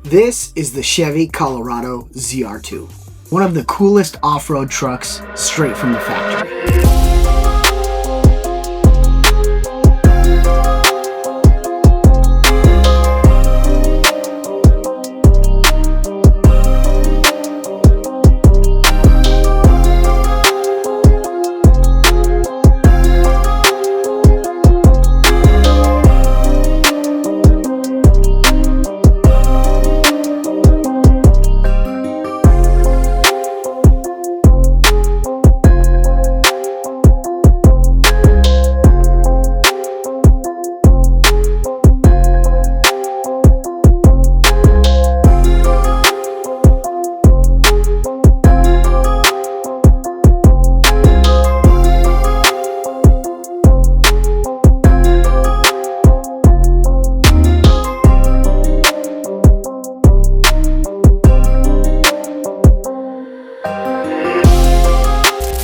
This is the Chevy Colorado ZR2, one of the coolest off-road trucks straight from the factory.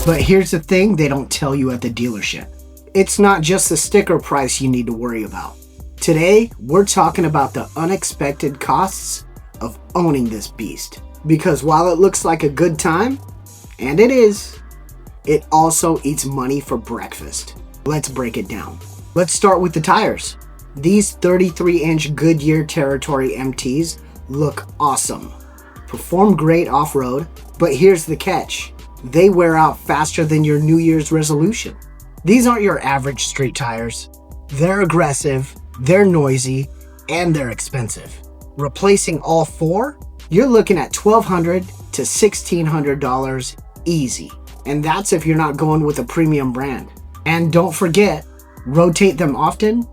But here's the thing they don't tell you at the dealership. It's not just the sticker price you need to worry about. Today, we're talking about the unexpected costs of owning this beast. Because while it looks like a good time, and it is, it also eats money for breakfast. Let's break it down. Let's start with the tires. These 33-inch Goodyear Territory MTs look awesome. Perform great off-road, but here's the catch. They wear out faster than your New Year's resolution. These aren't your average street tires. They're aggressive, they're noisy, and they're expensive. Replacing all four, you're looking at $1,200 to $1,600 easy. And that's if you're not going with a premium brand. And don't forget, rotate them often,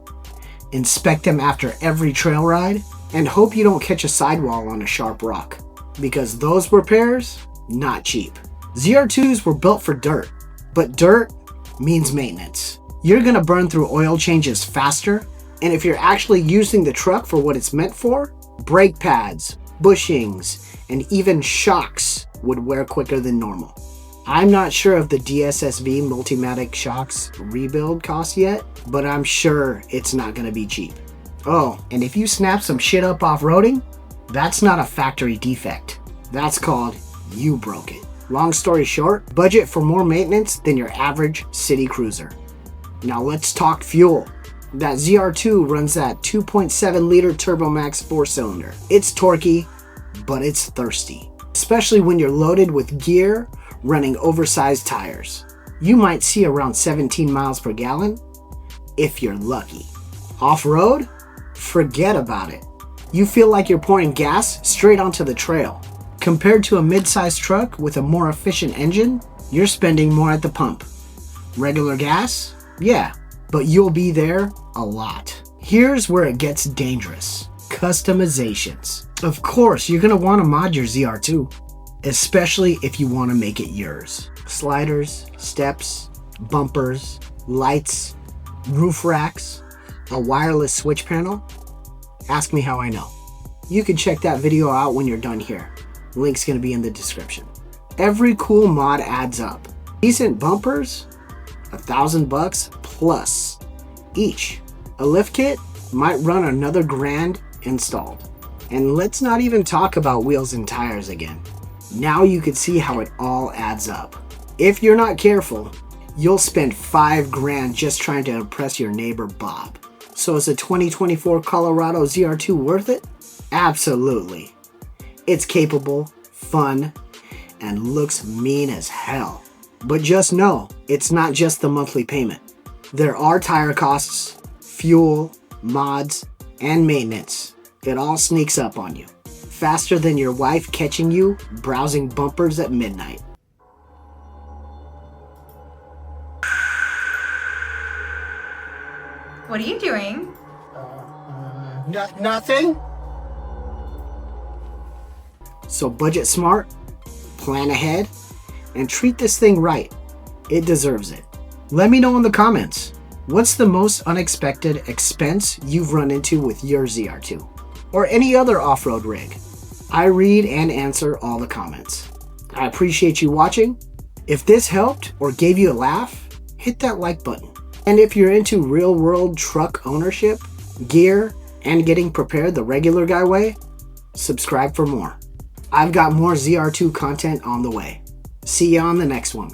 inspect them after every trail ride, and hope you don't catch a sidewall on a sharp rock. Because those repairs, not cheap. ZR2s were built for dirt, but dirt means maintenance. You're gonna burn through oil changes faster, and if you're actually using the truck for what it's meant for, brake pads, bushings, and even shocks would wear quicker than normal. I'm not sure if the DSSV Multimatic shocks rebuild costs yet, but I'm sure it's not gonna be cheap. Oh, and if you snap some shit up off-roading, that's not a factory defect. That's called you broke it. Long story short, budget for more maintenance than your average city cruiser. Now let's talk fuel. That ZR2 runs that 2.7 liter Turbomax 4-cylinder. It's torquey, but it's thirsty. Especially when you're loaded with gear running oversized tires. You might see around 17 miles per gallon, if you're lucky. Off-road? Forget about it. You feel like you're pouring gas straight onto the trail. Compared to a mid-sized truck with a more efficient engine, you're spending more at the pump. Regular gas? Yeah, but you'll be there a lot. Here's where it gets dangerous. Customizations. Of course, you're gonna wanna mod your ZR2, especially if you wanna make it yours. Sliders, steps, bumpers, lights, roof racks, a wireless switch panel. Ask me how I know. You can check that video out when you're done here. Link's gonna be in the description. Every cool mod adds up. Decent bumpers, $1,000 plus each. A lift kit might run another grand installed. And let's not even talk about wheels and tires again. Now you can see how it all adds up. If you're not careful, you'll spend $5 grand just trying to impress your neighbor Bob. So is a 2024 Colorado ZR2 worth it? Absolutely. It's capable, fun, and looks mean as hell. But just know, it's not just the monthly payment. There are tire costs, fuel, mods, and maintenance. It all sneaks up on you. Faster than your wife catching you browsing bumpers at midnight. What are you doing? Nothing. So budget smart, plan ahead, and treat this thing right. It deserves it. Let me know in the comments, what's the most unexpected expense you've run into with your ZR2? Or any other off-road rig? I read and answer all the comments. I appreciate you watching. If this helped or gave you a laugh, hit that like button. And if you're into real-world truck ownership, gear, and getting prepared the regular guy way, subscribe for more. I've got more ZR2 content on the way. See you on the next one.